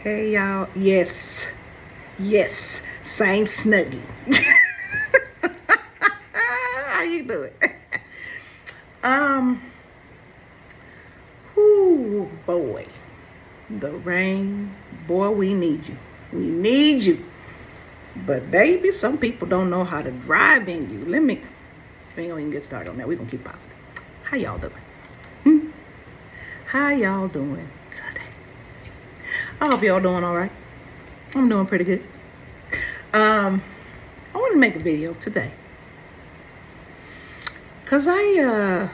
Hey y'all, yes, same Snuggie. How you doing? um, whoo, boy, the rain, boy, we need you. We need you. But baby, some people don't know how to drive in you. We ain't gonna even get started on that. We're gonna keep positive. How y'all doing? How y'all doing today? I hope y'all doing all right. I'm doing pretty good. I want to make a video today because I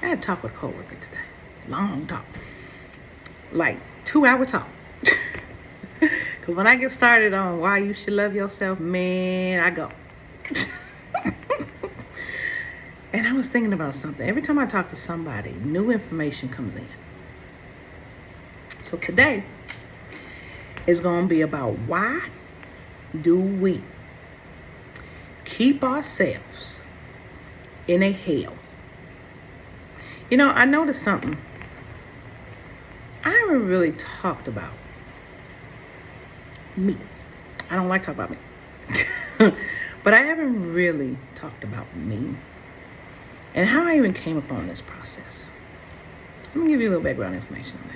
had a talk with a coworker today. Long talk, like 2 hour talk. Because when I get started on why you should love yourself, man, I go. And I was thinking about something. Every time I talk to somebody, new information comes in. So today is going to be about why do we keep ourselves in a hell? You know, I noticed something. I haven't really talked about me. I don't like to talk about me. But I haven't really talked about me and how I even came upon this process. Let me give you a little background information on that.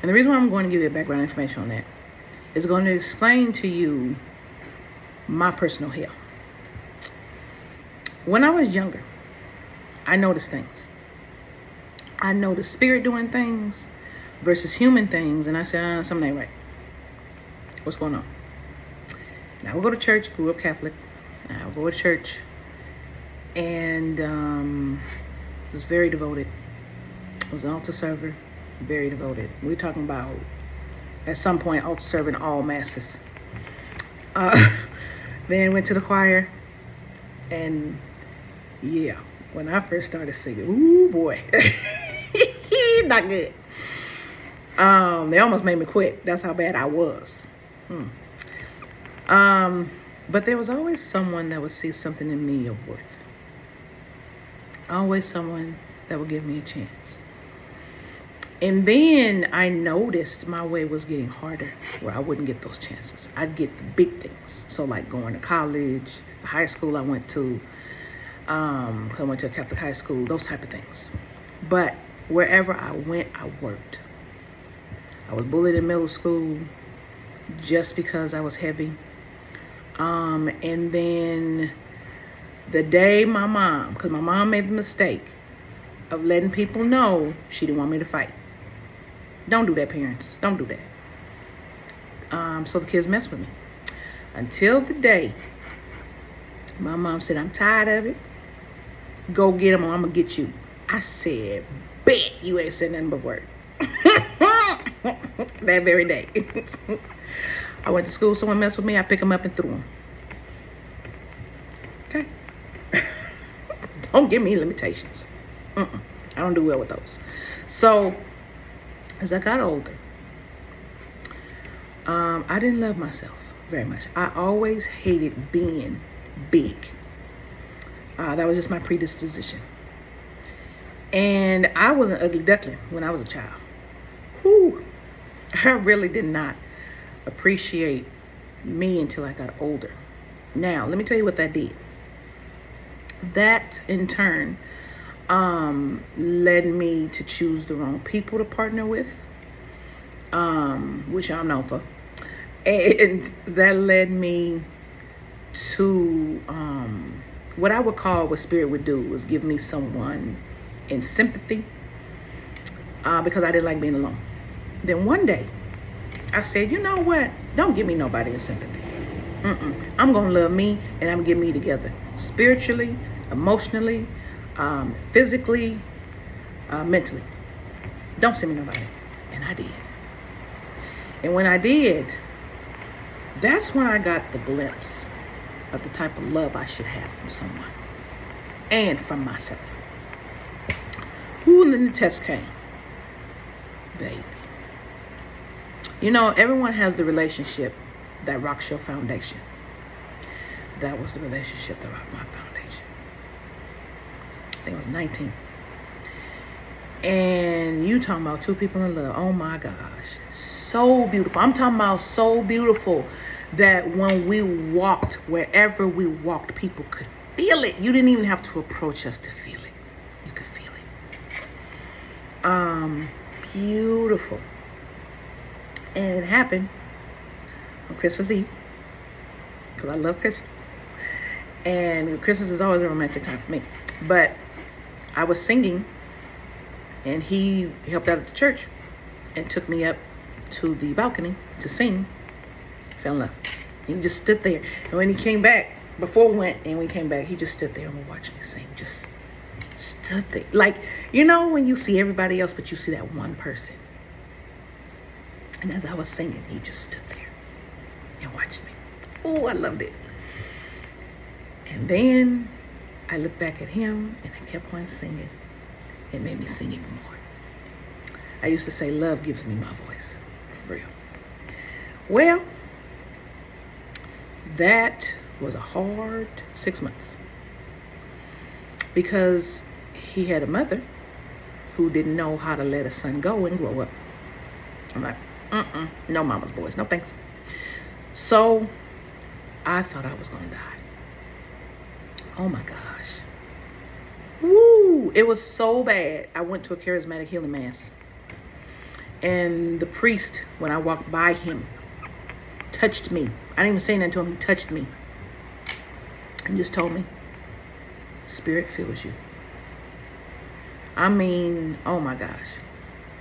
And the reason why I'm going to give you background information on that is going to explain to you my personal hell. When I was younger, I noticed things. I noticed spirit doing things versus human things, and I said, something ain't right. What's going on? Now, I would go to church, grew up Catholic. I would go to church, and was very devoted. Was an altar server, very devoted. We're talking about, at some point, altar serving all masses. Then went to the choir, and yeah, when I first started singing, ooh boy, not good. They almost made me quit. That's how bad I was. But there was always someone that would see something in me of worth. Always someone that would give me a chance. And then I noticed my way was getting harder, where I wouldn't get those chances. I'd get the big things. So like going to college, high school I went to, I went to a Catholic high school, those type of things. But wherever I went, I worked. I was bullied in middle school just because I was heavy. And then the day my mom, because my mom made the mistake of letting people know she didn't want me to fight. Don't do that, parents. Don't do that. So the kids messed with me. Until the day my mom said, I'm tired of it. Go get him or I'm going to get you. I said, bet you ain't said nothing but word. That very day. I went to school, someone messed with me, I pick them up and threw them. Okay? Don't give me limitations. I don't do well with those. So, as I got older, I didn't love myself very much. I always hated being big. That was just my predisposition. And I was an ugly duckling when I was a child. Whew. I really did not appreciate me until I got older. Now, let me tell you what that did. That, in turn, led me to choose the wrong people to partner with, which I'm known for. And that led me to what I would call what spirit would do was give me someone in sympathy, because I didn't like being alone. Then one day, I said, you know what? Don't give me nobody in sympathy. I'm going to love me, and I'm going to get me together. Spiritually, emotionally, physically, mentally. Don't send me nobody. And I did. And when I did, that's when I got the glimpse of the type of love I should have from someone. And from myself. Ooh, and then the test came. Baby. You know, everyone has the relationship that rocks your foundation. That was the relationship that rocked my foundation. I think I was 19. And you talking about two people in love. Oh my gosh. So beautiful. I'm talking about so beautiful that when we walked, wherever we walked, people could feel it. You didn't even have to approach us to feel it. You could feel it. Beautiful. And it happened on Christmas Eve, because I love Christmas. And Christmas is always a romantic time for me. But I was singing, and he helped out at the church and took me up to the balcony to sing. Fell in love. He just stood there. And when he came back, before we went and we came back, he just stood there and watched me sing. Just stood there. Like, you know, when you see everybody else, but you see that one person. And as I was singing, he just stood there and watched me. Oh, I loved it. And then I looked back at him and I kept on singing. It made me sing even more. I used to say, love gives me my voice. For real. Well, that was a hard 6 months. Because he had a mother who didn't know how to let a son go and grow up. I'm like, no mama's boys, no thanks. So I thought I was gonna die. Oh my gosh. Woo! It was so bad. I went to a charismatic healing mass. And the priest, when I walked by him, touched me. I didn't even say nothing to him. He touched me. And just told me, Spirit fills you. I mean, oh my gosh.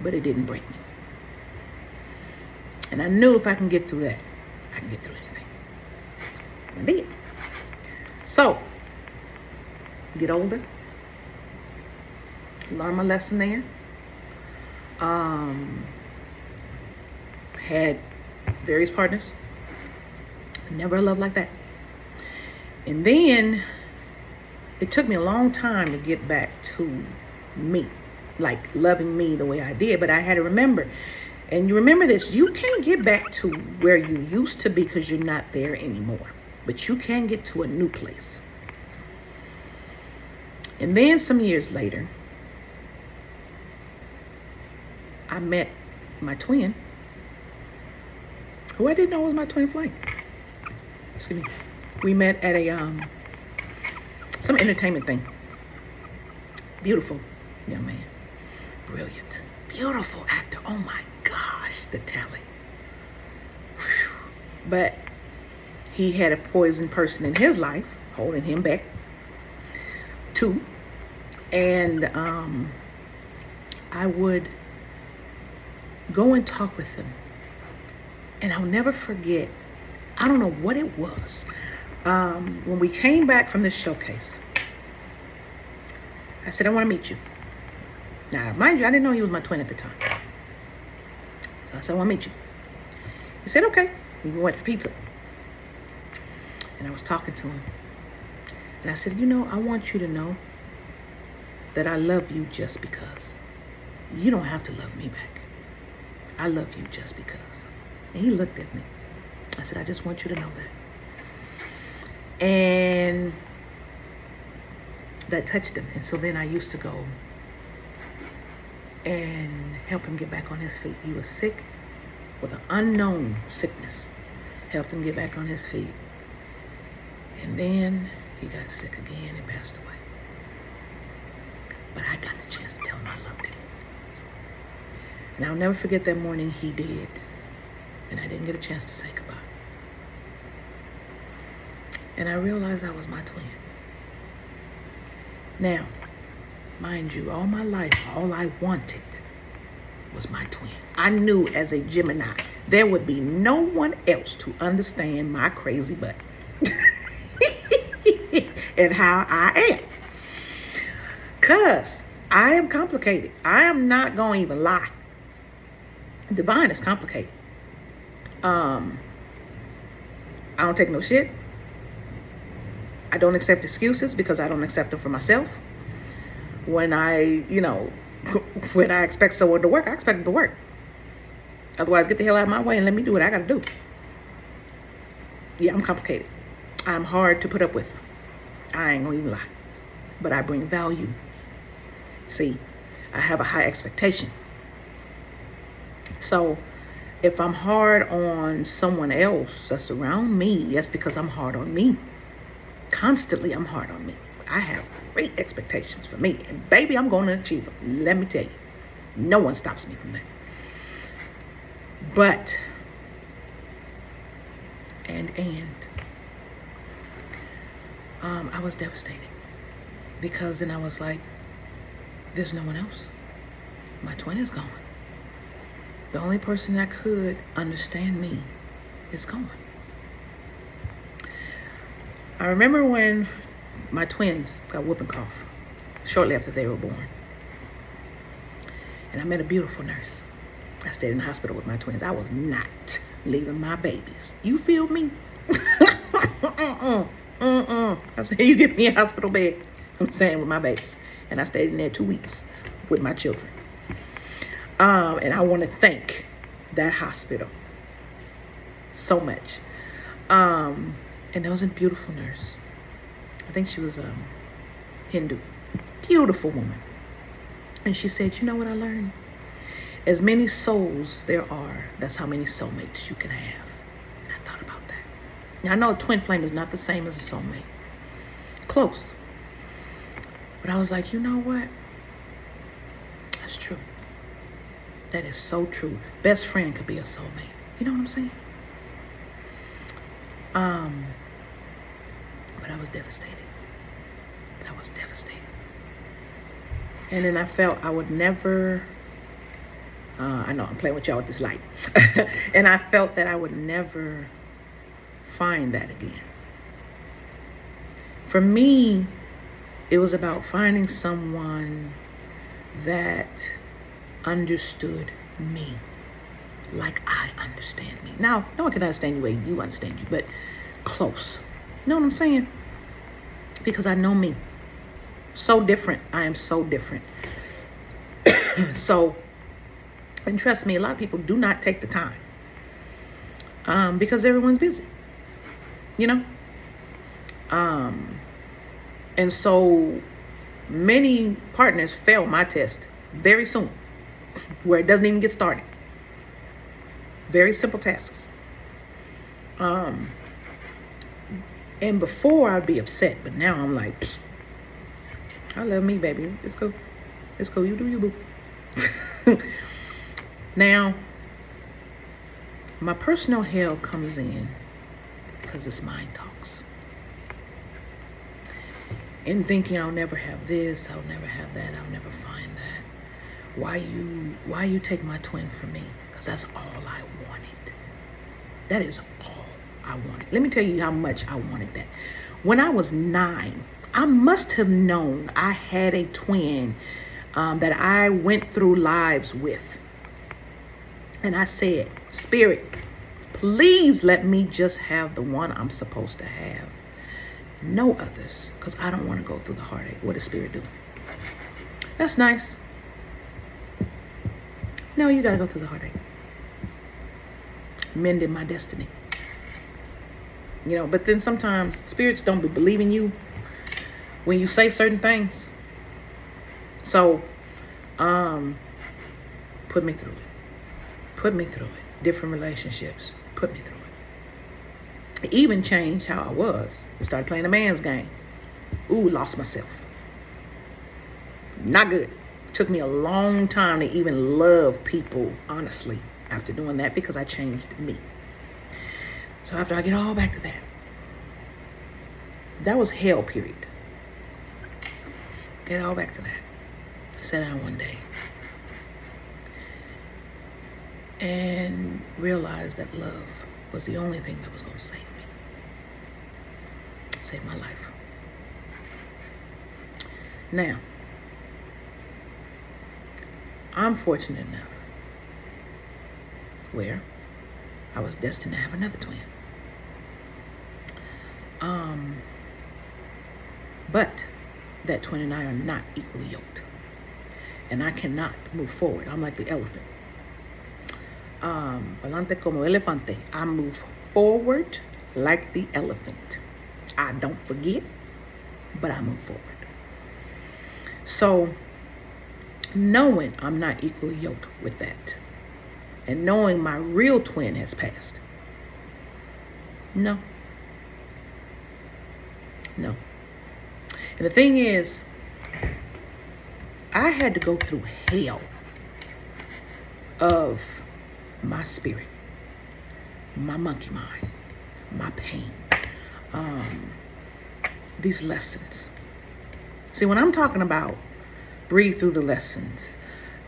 But it didn't break me. And I knew if I can get through that, I can get through anything. I did. So, get older. Learn my lesson there. Had various partners. Never a love like that. And then it took me a long time to get back to me, like loving me the way I did. But I had to remember, and you remember this, you can't get back to where you used to be because you're not there anymore. But you can get to a new place. And then some years later, I met my twin, who I didn't know was my twin flame. Excuse me. We met at a some entertainment thing. Beautiful young man. Brilliant. Beautiful actor. Oh my gosh, the talent. Whew. But he had a poison person in his life holding him back too. And I would go and talk with him. And I'll never forget, I don't know what it was. When we came back from this showcase, I said, I want to meet you. Now, mind you, I didn't know he was my twin at the time. So I said, I want to meet you. He said, okay. We went for pizza. And I was talking to him. And I said, you know, I want you to know that I love you just because. You don't have to love me back. I love you just because. And he looked at me. I said, I just want you to know that. And that touched him. And so then I used to go and help him get back on his feet. He was sick with an unknown sickness. Helped him get back on his feet. And then he got sick again and passed away. But I got the chance to tell him I loved him. And I'll never forget that morning he did. And I didn't get a chance to say goodbye. And I realized I was my twin. Now, mind you, all my life, all I wanted was my twin. I knew as a Gemini, there would be no one else to understand my crazy butt. And how I am. Because I am complicated. I am not going to even lie. Divine is complicated. I don't take no shit. I don't accept excuses because I don't accept them for myself. When I, when I expect someone to work, I expect them to work. Otherwise, get the hell out of my way and let me do what I got to do. Yeah, I'm complicated. I'm hard to put up with. I ain't gonna even lie. But I bring value. See, I have a high expectation. So if I'm hard on someone else that's around me, that's because I'm hard on me. Constantly, I'm hard on me. I have great expectations for me. And baby, I'm going to achieve them. Let me tell you. No one stops me from that. But, I was devastated. Because then I was like, there's no one else. My twin is gone. The only person that could understand me is gone. I remember when my twins got whooping cough shortly after they were born. And I met a beautiful nurse. I stayed in the hospital with my twins. I was not leaving my babies. You feel me? I said, you get me a hospital bed. I'm staying with my babies. And I stayed in there 2 weeks with my children. And I want to thank that hospital so much. And there was a beautiful nurse. I think she was Hindu. Beautiful woman. And she said, you know what I learned? As many souls there are, that's how many soulmates you can have. And I thought about that. Now, I know a twin flame is not the same as a soulmate. Close. But I was like, you know what? That's true. That is so true. Best friend could be a soulmate. You know what I'm saying? But I was devastated. I was devastated. And then I felt I would never, I know I'm playing with y'all with this light. And I felt that I would never find that again. For me, it was about finding someone that understood me like I understand me. Now, no one can understand you the way you understand you, but close. You know what I'm saying? Because I know me. So different. I am so different. So, and trust me, a lot of people do not take the time. Because everyone's busy. You know? And so many partners fail my test very soon, where it doesn't even get started. Very simple tasks. And before I'd be upset, but now I'm like, psst, I love me, baby. It's cool. It's cool. You do you, boo. Now, my personal hell comes in because it's mind talks. And thinking I'll never have this, I'll never have that, I'll never find that. Why you take my twin from me? Because that's all I wanted. That is all I wanted. Let me tell you how much I wanted that. When I was 9, I must have known I had a twin that I went through lives with. And I said, Spirit, please let me just have the one I'm supposed to have. No others, because I don't want to go through the heartache. What does Spirit do? That's nice. No, you got to go through the heartache. Mending my destiny. You know, but then sometimes spirits don't believe in you when you say certain things. So, put me through it. Put me through it. Different relationships. Put me through it. It even changed how I was. I started playing a man's game. Ooh, lost myself. Not good. Took me a long time to even love people, honestly, after doing that, because I changed me. So after I get all back to that, that was hell, period. Get all back to that. I sat down one day and realized that love was the only thing that was going to save me. Save my life. Now, I'm fortunate enough where I was destined to have another twin. But that twin and I are not equally yoked. And I cannot move forward. I'm like the elephant. Palante como elefante. I move forward like the elephant. I don't forget, but I move forward. So knowing I'm not equally yoked with that, and knowing my real twin has passed. No. No. And the thing is, I had to go through hell of my spirit, my monkey mind, my pain, these lessons. See, when I'm talking about breathe through the lessons,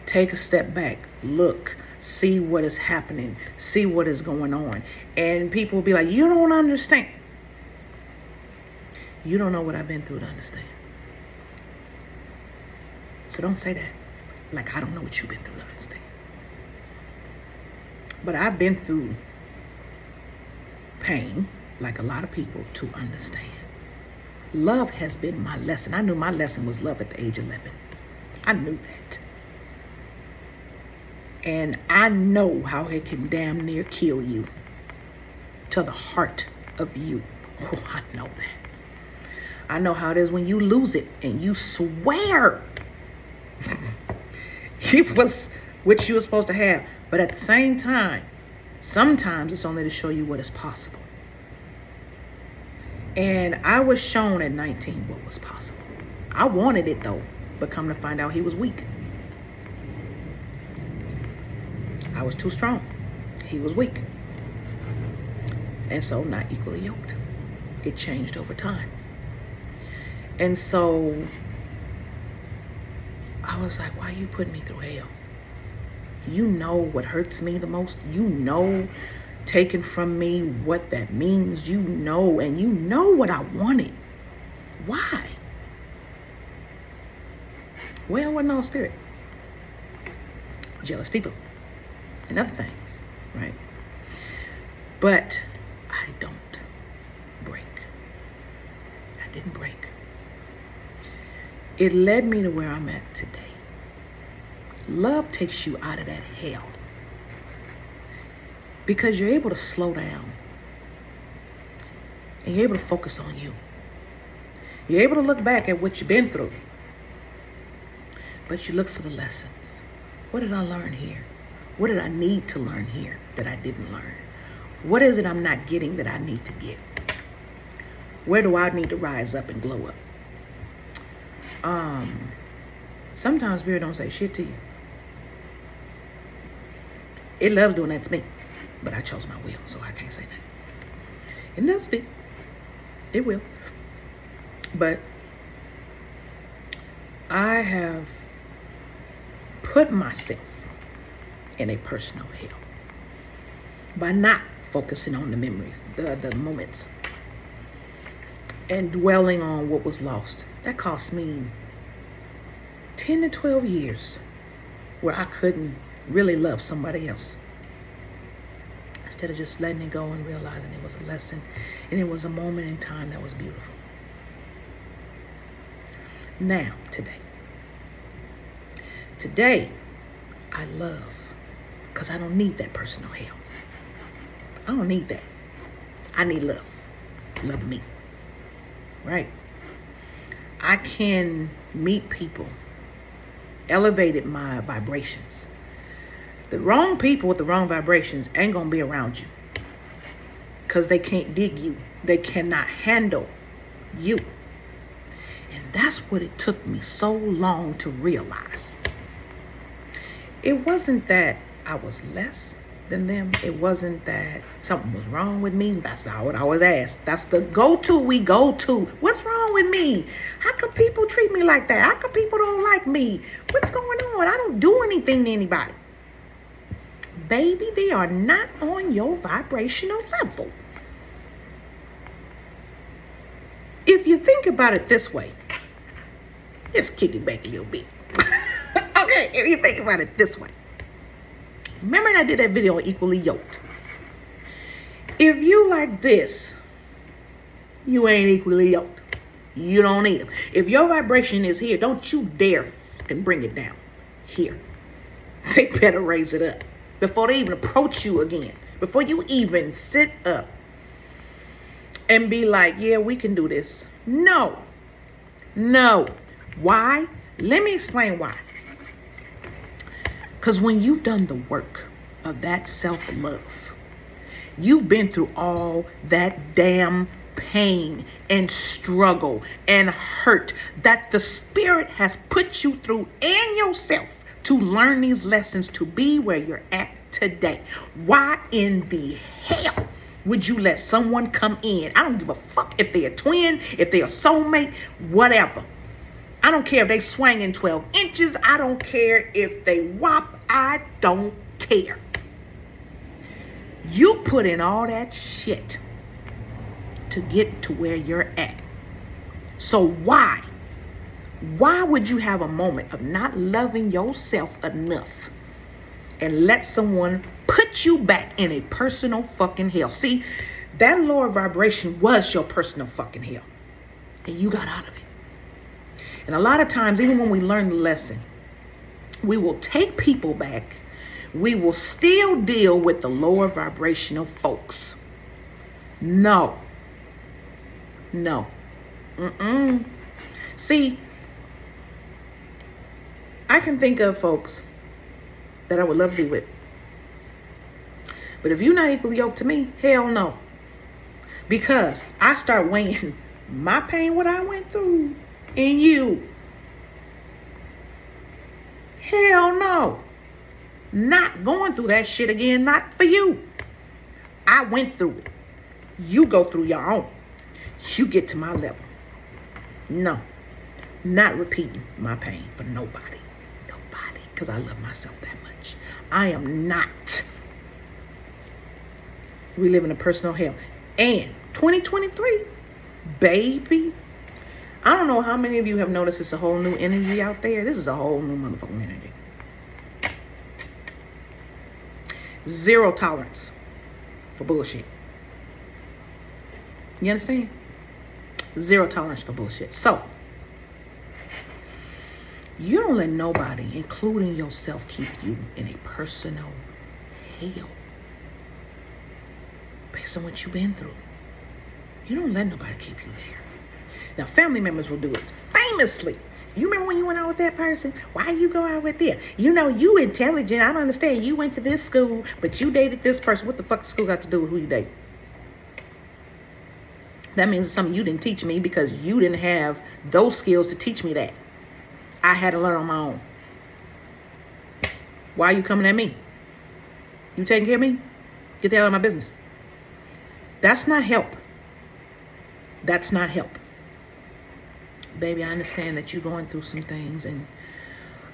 take a step back, look, see what is happening, see what is going on. And people will be like, you don't understand. You don't know what I've been through to understand. So don't say that like I don't know what you've been through to understand. But I've been through pain, like a lot of people, to understand. Love has been my lesson. I knew my lesson was love at the age of 11. I knew that. And I know how it can damn near kill you to the heart of you. Oh, I know that. I know how it is when you lose it and you swear it was what you were supposed to have. But at the same time, sometimes it's only to show you what is possible. And I was shown at 19 what was possible. I wanted it though, but come to find out he was weak. I was too strong. He was weak. And so not equally yoked. It changed over time. And so I was like, why are you putting me through hell? You know what hurts me the most. You know taken from me what that means. You know, and you know what I wanted. Why? Well, wasn't all spirit. Jealous people and other things, right? But I don't break. I didn't break. It led me to where I'm at today. Love takes you out of that hell because you're able to slow down and you're able to focus on you. You're able to look back at what you've been through, but you look for the lessons. What did I learn here? What did I need to learn here that I didn't learn? What is it I'm not getting that I need to get? Where do I need to rise up and glow up? Sometimes spirit don't say shit to you. It loves doing that to me, but I chose my will, so I can't say that. It does speak. It will. But I have put myself in a personal hell by not focusing on the memories, the moments, and dwelling on what was lost. That cost me 10 to 12 years where I couldn't really love somebody else. Instead of just letting it go and realizing it was a lesson and it was a moment in time that was beautiful. Now, today, I love because I don't need that personal hell. I don't need that. I need love. Love me. Right? I can meet people, elevated my vibrations. The wrong people with the wrong vibrations ain't gonna be around you because they can't dig you. They cannot handle you. And that's what it took me so long to realize. It wasn't that I was less than them. It wasn't that something was wrong with me. That's not what I was asked. That's the go-to we go to. What's wrong with me? How come people treat me like that? How come people don't like me? What's going on? I don't do anything to anybody. Baby, they are not on your vibrational level. If you think about it this way, just kick it back a little bit. Okay, if you think about it this way. Remember I did that video on Equally Yoked. If you like this, you ain't equally yoked. You don't need them. If your vibration is here, don't you dare fucking bring it down. Here. They better raise it up before they even approach you again. Before you even sit up and be like, yeah, we can do this. No. Why? Let me explain why. Because when you've done the work of that self-love, you've been through all that damn pain and struggle and hurt that the spirit has put you through and yourself to learn these lessons to be where you're at today. Why in the hell would you let someone come in? I don't give a fuck if they're a twin, if they're a soulmate, whatever. I don't care if they swinging 12 inches. I don't care if they whop. I don't care. You put in all that shit to get to where you're at. So why would you have a moment of not loving yourself enough and let someone put you back in a personal fucking hell? See, that lower vibration was your personal fucking hell, and you got out of it. And a lot of times, even when we learn the lesson, we will take people back. We will still deal with the lower vibrational folks. No. See, I can think of folks that I would love to be with. But if you're not equally yoked to me, hell no. Because I start weighing my pain, what I went through, and you. Hell no. Not going through that shit again, not for you. I went through it. You go through your own. You get to my level. No. Not repeating my pain for nobody. Nobody. Because I love myself that much. I am not reliving a personal hell. And 2023, baby, I don't know how many of you have noticed it's a whole new energy out there. This is a whole new motherfucking energy. Zero tolerance for bullshit. You understand? Zero tolerance for bullshit. So, you don't let nobody, including yourself, keep you in a personal hell based on what you've been through. You don't let nobody keep you there. Now, family members will do it famously. You remember when you went out with that person? Why you go out with them? You know, you intelligent. I don't understand. You went to this school, but you dated this person. What the fuck the school got to do with who you date? That means it's something you didn't teach me because you didn't have those skills to teach me that. I had to learn on my own. Why are you coming at me? You taking care of me? Get the hell out of my business. That's not help. That's not help. Baby, I understand that you're going through some things, and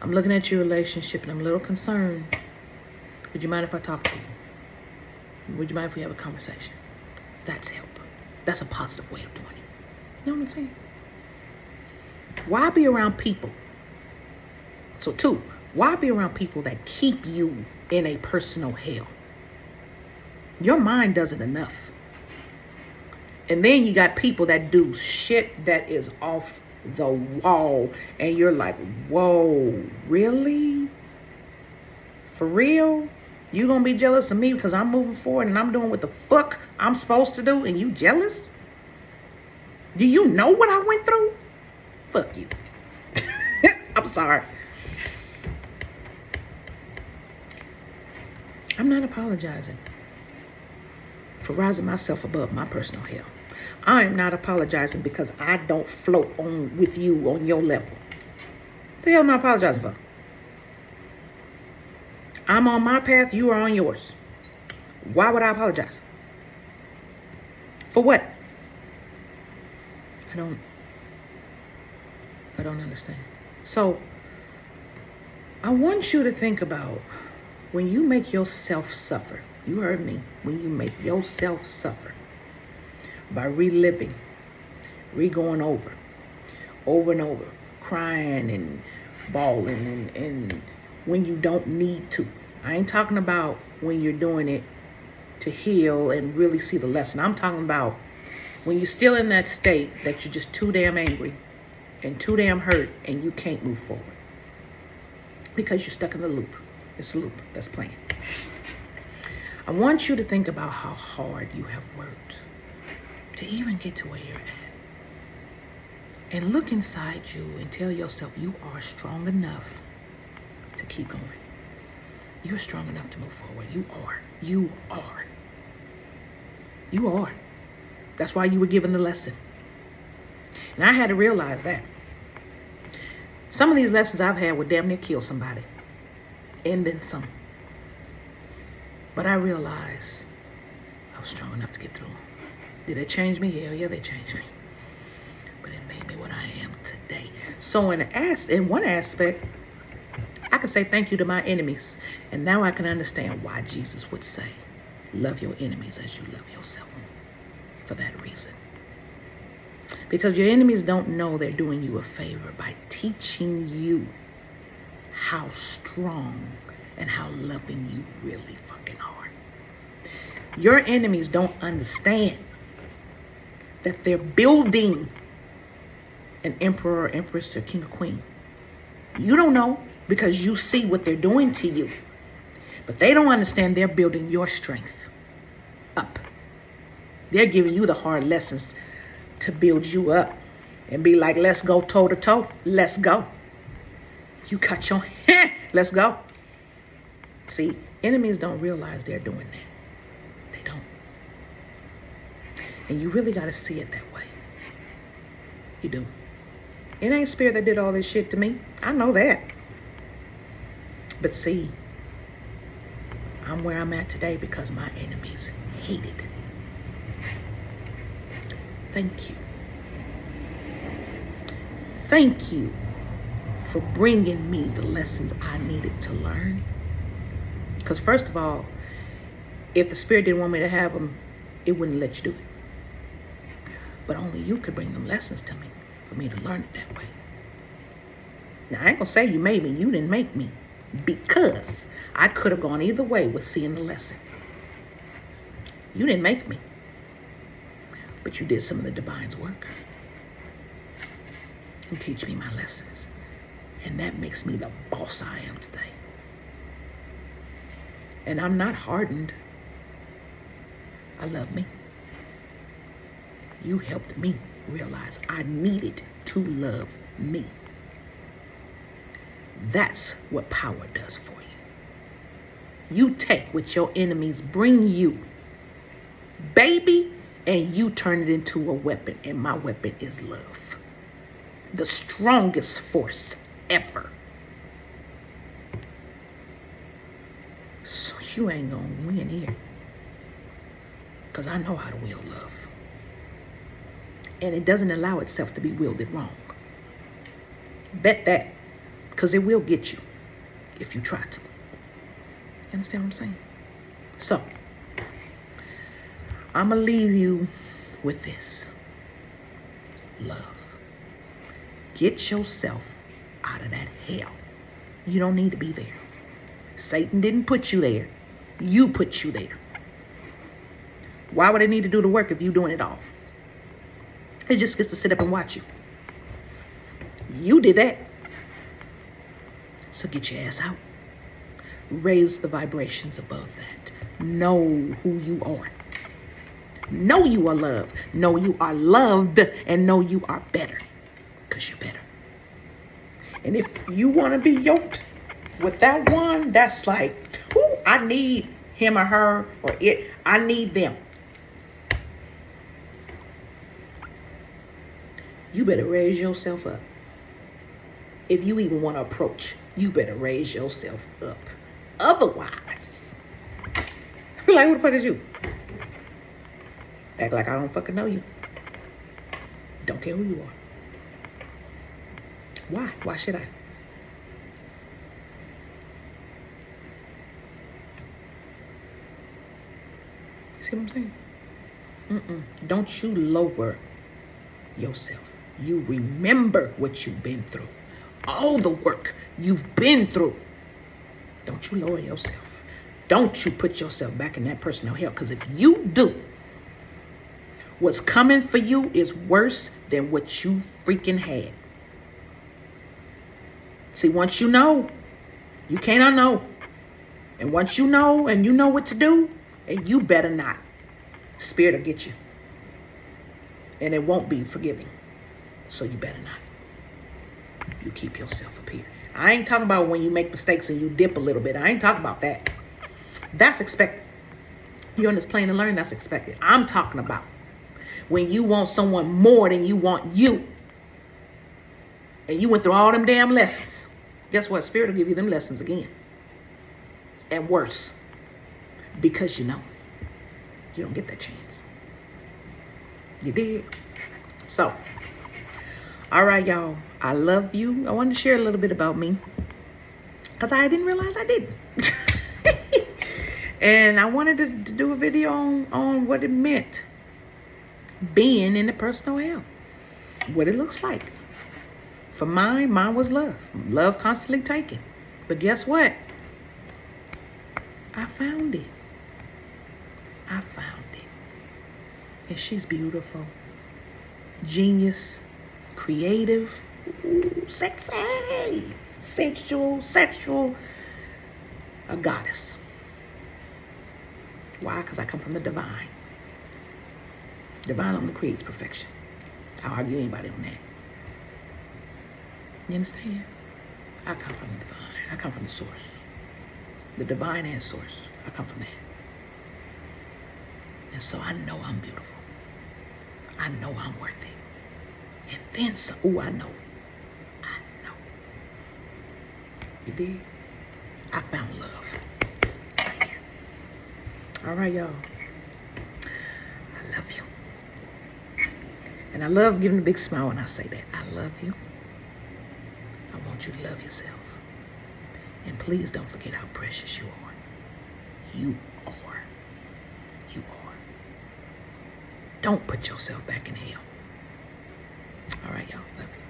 I'm looking at your relationship, and I'm a little concerned. Would you mind if I talk to you? Would you mind if we have a conversation? That's help. That's a positive way of doing it. You know what I'm saying? Why be around people? So 2, why be around people that keep you in a personal hell? Your mind does it enough. And then you got people that do shit that is off the wall, and you're like, whoa, really? For real? You gonna be jealous of me because I'm moving forward and I'm doing what the fuck I'm supposed to do, and you jealous? Do you know what I went through? Fuck you. I'm sorry. I'm not apologizing for rising myself above my personal hell. I am not apologizing because I don't float on with you on your level. What the hell am I apologizing for? I'm on my path, you are on yours. Why would I apologize? For what? I don't understand. So, I want you to think about when you make yourself suffer. You heard me. When you make yourself suffer by reliving, re-going over and over, crying and bawling and when you don't need to. I ain't talking about when you're doing it to heal and really see the lesson. I'm talking about when you're still in that state that you're just too damn angry and too damn hurt and you can't move forward because you're stuck in the loop. It's a loop that's playing. I want you to think about how hard you have worked to even get to where you're at. And look inside you and tell yourself you are strong enough to keep going. You're strong enough to move forward. You are. You are. You are. That's why you were given the lesson. And I had to realize that. Some of these lessons I've had would damn near kill somebody. And then some. But I realized I was strong enough to get through them. Did they change me? Hell yeah, they changed me. But it made me what I am today. So in one aspect, I can say thank you to my enemies. And now I can understand why Jesus would say, love your enemies as you love yourself. For that reason. Because your enemies don't know they're doing you a favor by teaching you how strong and how loving you really fucking are. Your enemies don't understand that they're building an emperor or empress or king or queen. You don't know because you see what they're doing to you. But they don't understand they're building your strength up. They're giving you the hard lessons to build you up and be like, let's go toe to toe. Let's go. You cut your hand. Let's go. See, enemies don't realize they're doing that. They don't. And you really got to see it that way. You do. It ain't spirit that did all this shit to me. I know that. But see, I'm where I'm at today because my enemies hate it. Thank you. Thank you for bringing me the lessons I needed to learn. Because first of all, if the spirit didn't want me to have them, it wouldn't let you do it. But only you could bring them lessons to me for me to learn it that way. Now, I ain't going to say you made me. You didn't make me. Because I could have gone either way with seeing the lesson. You didn't make me. But you did some of the divine's work. And teach me my lessons. And that makes me the boss I am today. And I'm not hardened. I love me. You helped me realize I needed to love me. That's what power does for you. You take what your enemies bring you, baby, and you turn it into a weapon. And my weapon is love. The strongest force ever. So you ain't gonna win here. Because I know how to wield love. And it doesn't allow itself to be wielded wrong. Bet that. Because it will get you if you try to. You understand what I'm saying? So, I'm going to leave you with this. Love. Get yourself out of that hell. You don't need to be there. Satan didn't put you there. You put you there. Why would they need to do the work if you're doing it all? It just gets to sit up and watch you. You did that. So get your ass out. Raise the vibrations above that. Know who you are. Know you are loved. Know you are loved. And know you are better. Because you're better. And if you want to be yoked with that one, that's like, ooh, I need him or her or it. I need them. You better raise yourself up. If you even want to approach, you better raise yourself up. Otherwise, I feel like, who the fuck is you? Act like I don't fucking know you. Don't care who you are. Why? Why should I? See what I'm saying? Don't you lower yourself. You remember what you've been through. All the work you've been through. Don't you lower yourself. Don't you put yourself back in that personal hell. Because if you do, what's coming for you is worse than what you freaking had. See, once you know, you can't unknow. And once you know and you know what to do, and you better not. Spirit will get you. And it won't be forgiving. So you better not. You keep yourself up here. I ain't talking about when you make mistakes and you dip a little bit. I ain't talking about that. That's expected. You're on this plane to learn, that's expected. I'm talking about when you want someone more than you want you. And you went through all them damn lessons. Guess what? Spirit will give you them lessons again. And worse. Because you know. You don't get that chance. You did. So, all right, y'all. I love you. I wanted to share a little bit about me. Because I didn't realize I didn't. And I wanted to do a video on what it meant being in the personal hell. What it looks like. For mine was love. Love constantly taken. But guess what? I found it. I found it. And she's beautiful. Genius. Creative. Ooh, sexy. Sexual. A goddess. Why? Because I come from the divine. Divine only creates perfection. I'll argue anybody on that. You understand? I come from the divine. I come from the source. The divine and source. I come from that. And so I know I'm beautiful. I know I'm worthy. And then some. Ooh, I know. You did? I found love. Right here. All right, y'all. I love you. And I love giving a big smile when I say that. I love you. I want you to love yourself. And please don't forget how precious you are. You are. You are. Don't put yourself back in hell. All right, y'all. Love you.